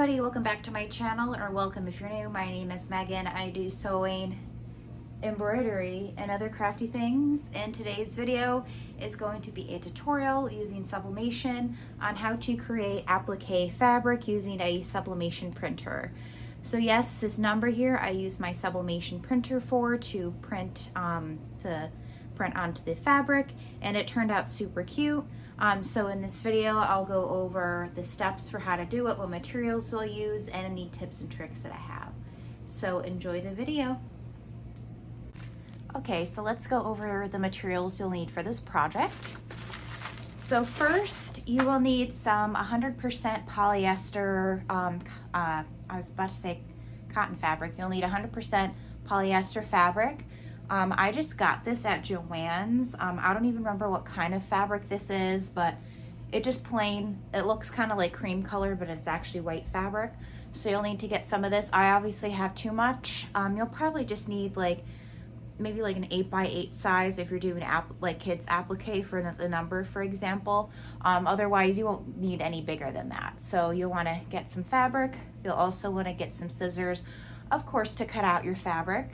everybody, welcome back to my channel, or welcome if you're new. My name is Megan. I do sewing, embroidery, and other crafty things, and today's video is going to be a tutorial using sublimation on how to create applique fabric using a sublimation printer. So yes, this number here I use my sublimation printer for to print onto the fabric, and it turned out super cute. So in this video, I'll go over the steps for how to do it, what materials you'll use, and any tips and tricks that I have. So enjoy the video. Okay, so let's go over the materials you'll need for this project. So first, you will need some 100% polyester, I was about to say cotton fabric. You'll need 100% polyester fabric. I just got this at Joann's. I don't even remember what kind of fabric this is, but it just plain, it looks kind of like cream color, but it's actually white fabric. So you'll need to get some of this. I obviously have too much. You'll probably just need maybe like an 8x8 size if you're doing like kids applique for the number, for example. Otherwise you won't need any bigger than that. So you'll want to get some fabric. You'll also want to get some scissors, of course, to cut out your fabric.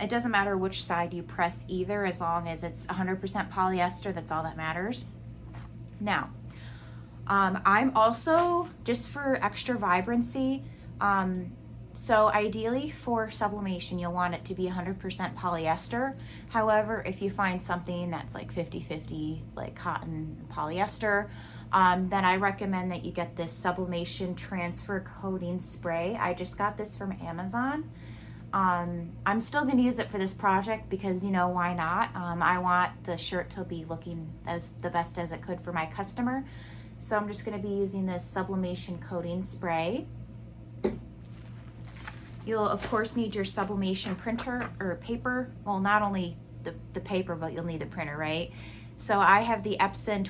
It doesn't matter which side you press either, as long as it's 100% polyester, that's all that matters. Now, I'm also, just for extra vibrancy, so ideally for sublimation, you'll want it to be 100% polyester. However, if you find something that's like 50-50, like cotton and polyester, then I recommend that you get this sublimation transfer coating spray. I just got this from Amazon. I'm still going to use it for this project because, you know, why not? I want the shirt to be looking as the best as it could for my customer. So I'm just going to be using this sublimation coating spray. You'll of course need your sublimation printer or paper. Well, not only the paper, but you'll need the printer, right? So I have the Epson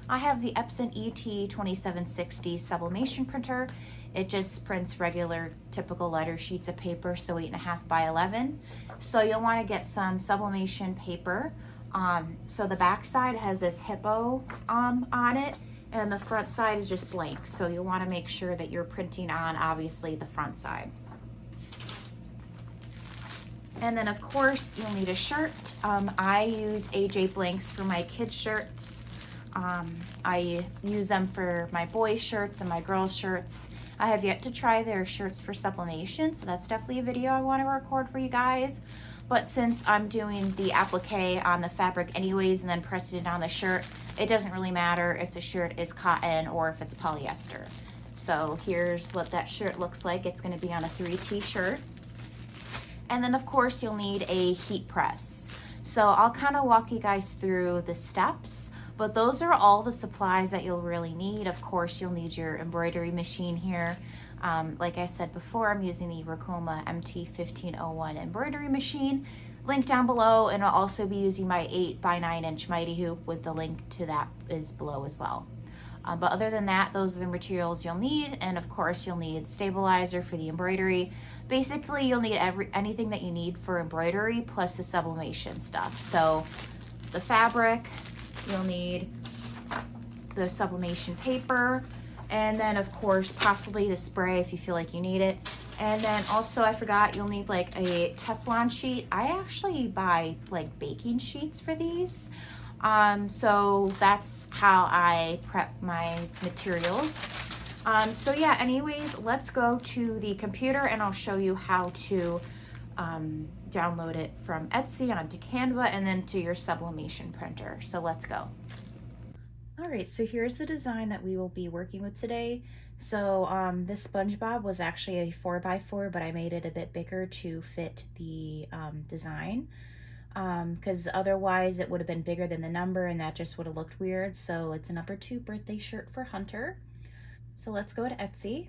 ET 2760 sublimation printer. It just prints regular typical letter sheets of paper, so 8.5 by 11. So you'll want to get some sublimation paper. So the back side has this hippo on it, and the front side is just blank. So you'll want to make sure that you're printing on, obviously, the front side. And then of course you'll need a shirt. I use AJ blanks for my kids' shirts. I use them for my boys' shirts and my girls' shirts. I have yet to try their shirts for sublimation, so that's definitely a video I want to record for you guys. But since I'm doing the applique on the fabric anyways and then pressing it on the shirt, it doesn't really matter if the shirt is cotton or if it's polyester. So here's what that shirt looks like. It's going to be on a 3T shirt. And then of course you'll need a heat press. So I'll kind of walk you guys through the steps. But those are all the supplies that you'll really need. Of course, you'll need your embroidery machine here. Like I said before, I'm using the Racoma MT1501 embroidery machine. Link down below, and I'll also be using my 8x9 inch Mighty Hoop with the link to that is below as well. But other than that, those are the materials you'll need. And of course, you'll need stabilizer for the embroidery. Basically, you'll need anything that you need for embroidery plus the sublimation stuff. So the fabric, you'll need the sublimation paper, and then of course possibly the spray if you feel like you need it. And then also, I forgot, you'll need like a Teflon sheet. I actually buy like baking sheets for these. So that's how I prep my materials. So yeah, anyways, let's go to the computer and I'll show you how to download it from Etsy onto Canva and then to your sublimation printer. So let's go. All right, so here's the design that we will be working with today. So this SpongeBob was actually a 4x4, but I made it a bit bigger to fit the design, because otherwise it would have been bigger than the number and that just would have looked weird. So it's a number 2 birthday shirt for Hunter. So let's go to Etsy.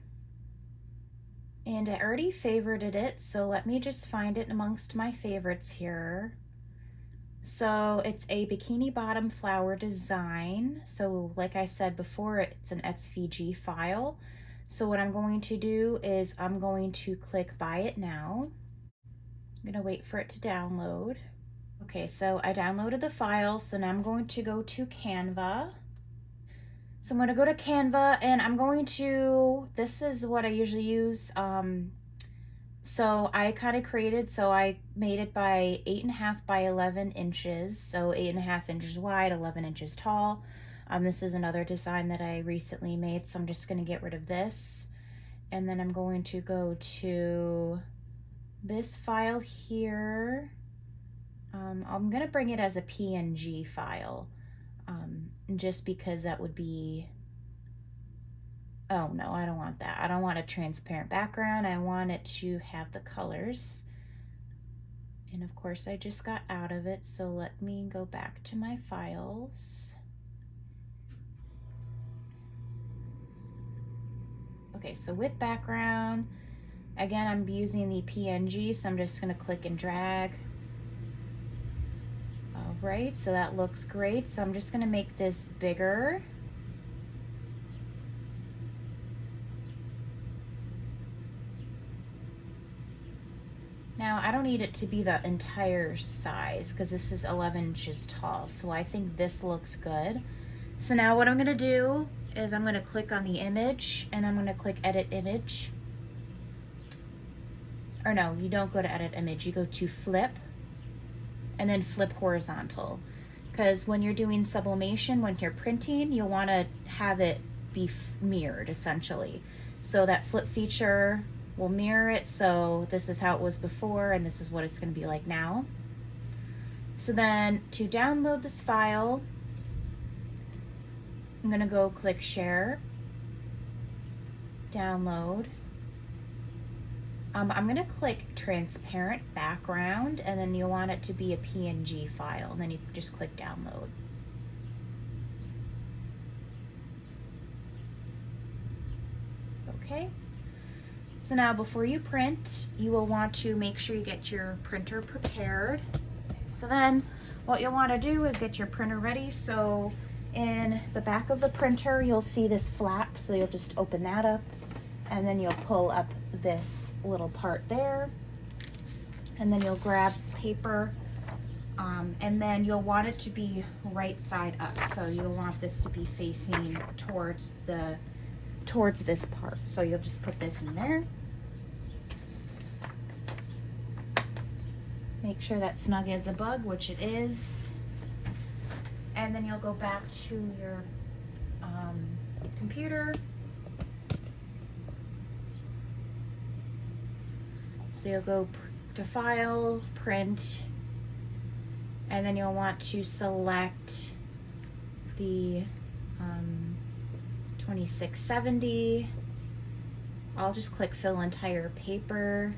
And I already favorited it, so let me just find it amongst my favorites here. So it's a bikini bottom flower design. So like I said before, it's an SVG file. So what I'm going to do is I'm going to click buy it now. I'm gonna wait for it to download. Okay, so I downloaded the file, so now I'm going to go to Canva. So I'm going to go to Canva and I'm going to, this is what I usually use. So I kind of created, so I made it by 8.5 by 11 inches. So 8.5 inches wide, 11 inches tall. This is another design that I recently made. So I'm just going to get rid of this. And then I'm going to go to this file here. I'm going to bring it as a PNG file. Just because that would be, oh no, I don't want that. I don't want a transparent background. I want it to have the colors. And of course I just got out of it, so let me go back to my files. Okay, so with background, again, I'm using the PNG, so I'm just gonna click and drag. All right, so that looks great. So I'm just gonna make this bigger. Now, I don't need it to be the entire size because this is 11 inches tall, so I think this looks good. So now what I'm gonna do is I'm gonna click on the image and I'm gonna click edit image. Or no, you don't go to edit image, you go to flip and then flip horizontal. Because when you're doing sublimation, when you're printing, you'll wanna have it be mirrored essentially. So that flip feature will mirror it, so this is how it was before and this is what it's going to be like now. So then to download this file, I'm going to go click share, download. I'm going to click transparent background and then you'll want it to be a PNG file and then you just click download. Okay. So now before you print, you will want to make sure you get your printer prepared. So then what you'll want to do is get your printer ready. So in the back of the printer, you'll see this flap. So you'll just open that up and then you'll pull up this little part there. And then you'll grab paper and then you'll want it to be right side up. So you'll want this to be facing towards this part. So you'll just put this in there. Make sure that's snug as a bug, which it is. And then you'll go back to your computer. So you'll go to File, Print, and then you'll want to select the 2670. I'll just click fill entire paper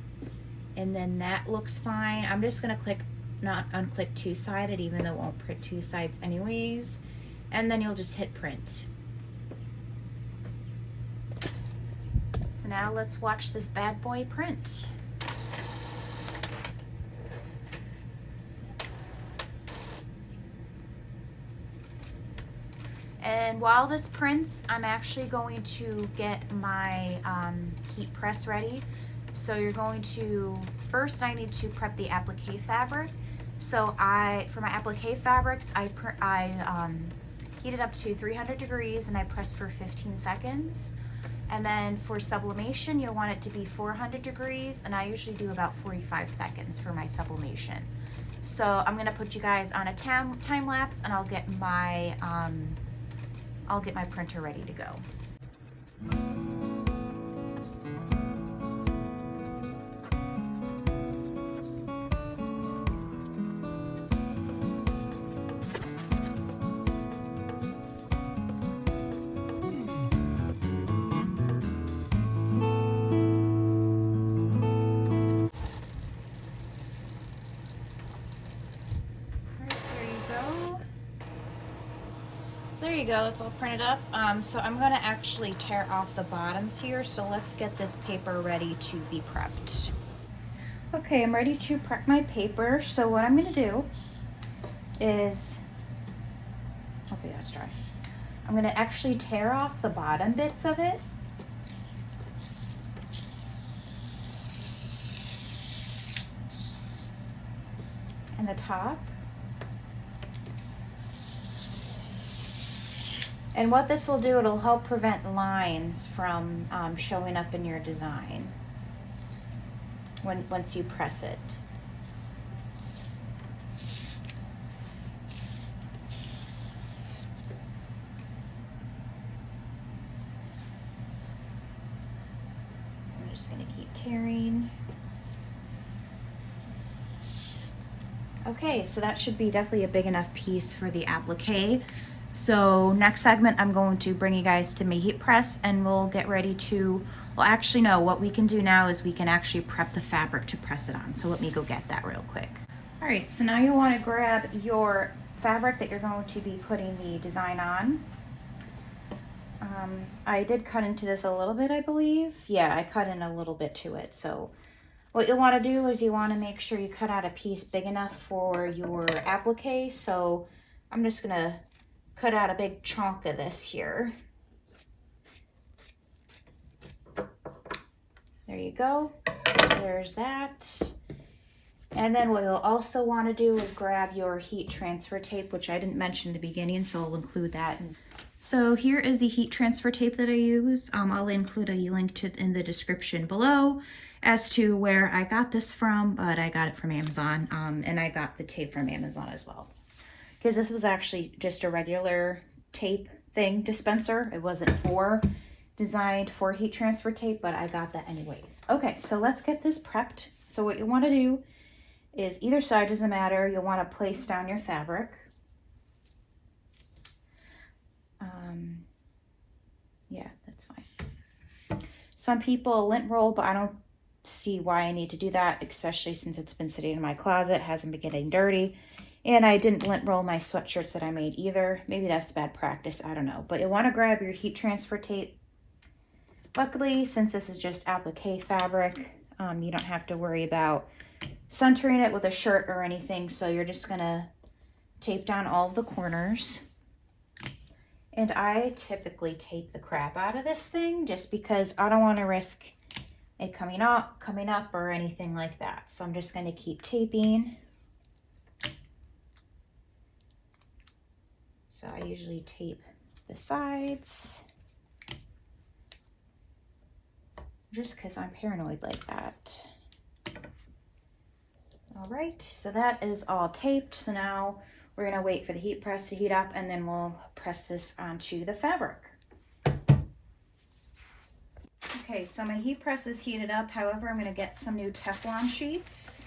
and then that looks fine. I'm just gonna not unclick two-sided even though it won't print two sides anyways. And then you'll just hit print. So now let's watch this bad boy print. And while this prints, I'm actually going to get my heat press ready. So you're going to, first I need to prep the applique fabric. So for my applique fabrics, I heat it up to 300 degrees and I press for 15 seconds. And then for sublimation, you'll want it to be 400 degrees and I usually do about 45 seconds for my sublimation. So I'm gonna put you guys on a time lapse and I'll get my printer ready to go. So there you go, it's all printed up. So I'm gonna actually tear off the bottoms here. So let's get this paper ready to be prepped. Okay, I'm ready to prep my paper. So what I'm gonna do is, hopefully that's dry. I'm gonna actually tear off the bottom bits of it. And the top. And what this will do, it'll help prevent lines from showing up in your design once you press it. So I'm just going to keep tearing. Okay, so that should be definitely a big enough piece for the applique. So next segment, I'm going to bring you guys to my heat press, and we'll get ready to, well, actually no, what we can do now is we can actually prep the fabric to press it on. So let me go get that real quick. All right, so now you want to grab your fabric that you're going to be putting the design on. I did cut into this a little bit, I believe. Yeah, I cut in a little bit to it. So what you'll want to do is you want to make sure you cut out a piece big enough for your applique. So I'm just going to cut out a big chunk of this here. There you go. There's that. And then what you'll also want to do is grab your heat transfer tape, which I didn't mention in the beginning, so I'll include that. So here is the heat transfer tape that I use. I'll include a link to in the description below as to where I got this from, but I got it from Amazon, and I got the tape from Amazon as well. Because this was actually just a regular tape thing dispenser. It wasn't designed for heat transfer tape, but I got that anyways. Okay, so let's get this prepped. So what you want to do is either side doesn't matter. You'll want to place down your fabric. Yeah, that's fine. Some people lint roll, but I don't see why I need to do that, especially since it's been sitting in my closet, hasn't been getting dirty. And I didn't lint roll my sweatshirts that I made either. Maybe that's bad practice, I don't know. But you'll want to grab your heat transfer tape. Luckily, since this is just applique fabric, you don't have to worry about centering it with a shirt or anything. So you're just going to tape down all of the corners. And I typically tape the crap out of this thing just because I don't want to risk it coming up or anything like that. So I'm just going to keep taping. So I usually tape the sides just because I'm paranoid like that. All right, so that is all taped. So now we're gonna wait for the heat press to heat up, and then we'll press this onto the fabric. Okay, so my heat press is heated up. However, I'm gonna get some new Teflon sheets.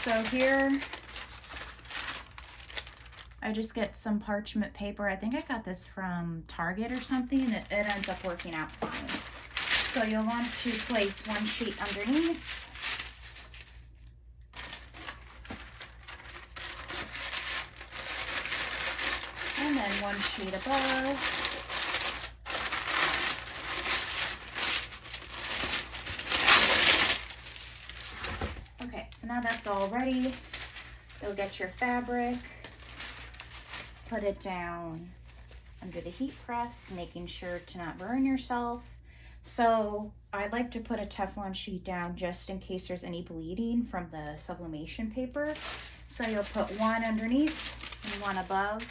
So here, I just get some parchment paper. I think I got this from Target or something, and it ends up working out fine. So you'll want to place one sheet underneath. And then one sheet above. Okay, so now that's all ready. You'll get your fabric, put it down under the heat press, making sure to not burn yourself. So I like to put a Teflon sheet down just in case there's any bleeding from the sublimation paper. So you'll put one underneath and one above.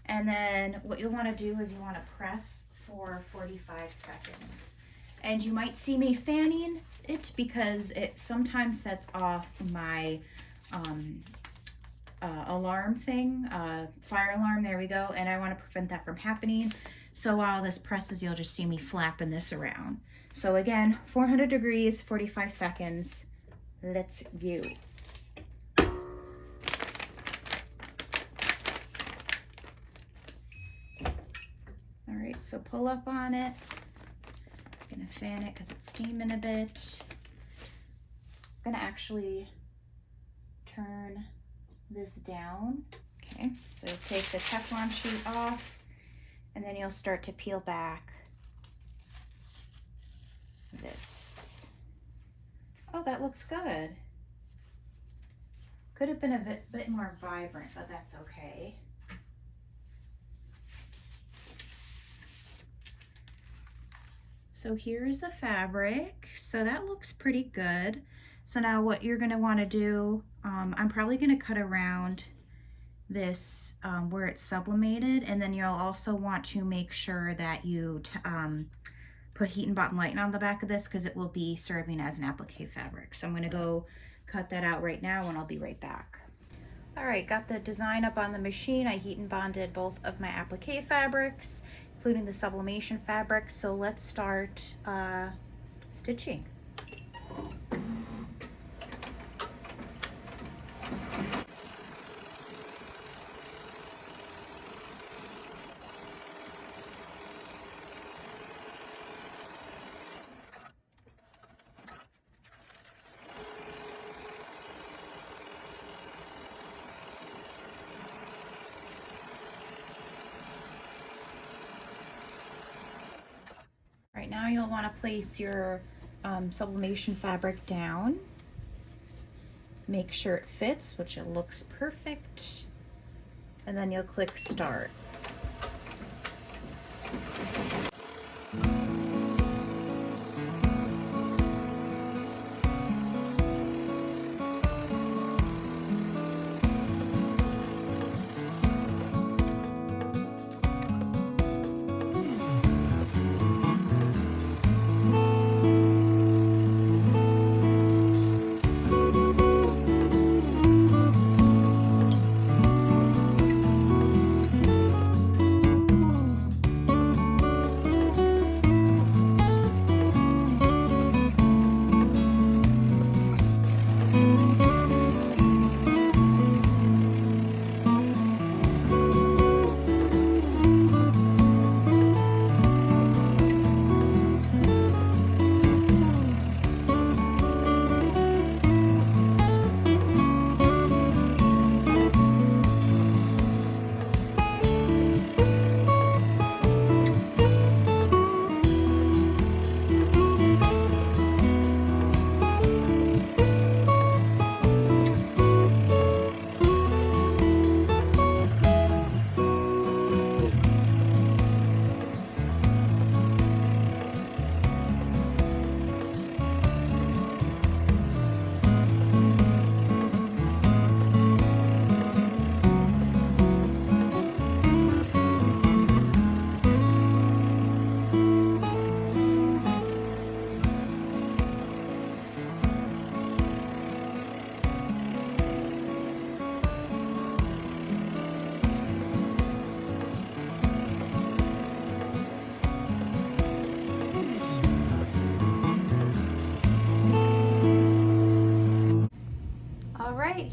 And then what you'll want to do is you want to press for 45 seconds. And you might see me fanning it because it sometimes sets off my alarm thing, fire alarm, there we go. And I want to prevent that from happening. So while this presses, you'll just see me flapping this around. So again, 400 degrees, 45 seconds. Let's go. All right, so pull up on it. I'm gonna fan it because it's steaming a bit. I'm gonna actually turn this down. Okay, so take the Teflon sheet off, and then you'll start to peel back this. Oh, that looks good. Could have been a bit more vibrant, but that's okay. So here's the fabric. So that looks pretty good. So now what you're gonna wanna do, I'm probably gonna cut around this where it's sublimated, and then you'll also want to make sure that you put heat and bond lighting on the back of this because it will be serving as an applique fabric. So I'm gonna go cut that out right now and I'll be right back. All right, got the design up on the machine. I heat and bonded both of my applique fabrics, including the sublimation fabric. So let's start stitching. Right now you'll want to place your sublimation fabric down. Make sure it fits, which it looks perfect. And then you'll click start.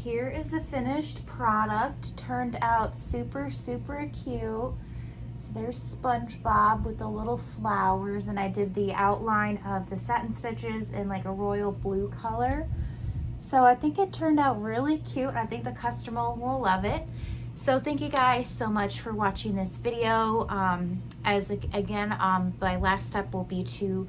Here is the finished product. Turned out super cute. So there's SpongeBob with the little flowers, and I did the outline of the satin stitches in like a royal blue color. So I think it turned out really cute. I think the customer will love it. So thank you guys so much for watching this video. My last step will be to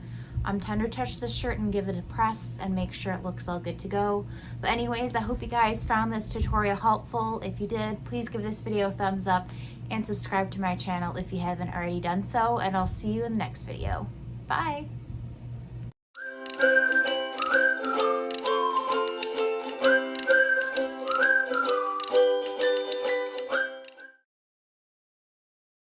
tender touch the shirt and give it a press and make sure it looks all good to go. But anyways, I hope you guys found this tutorial helpful. If you did, please give this video a thumbs up and subscribe to my channel if you haven't already done so, and I'll see you in the next video. Bye!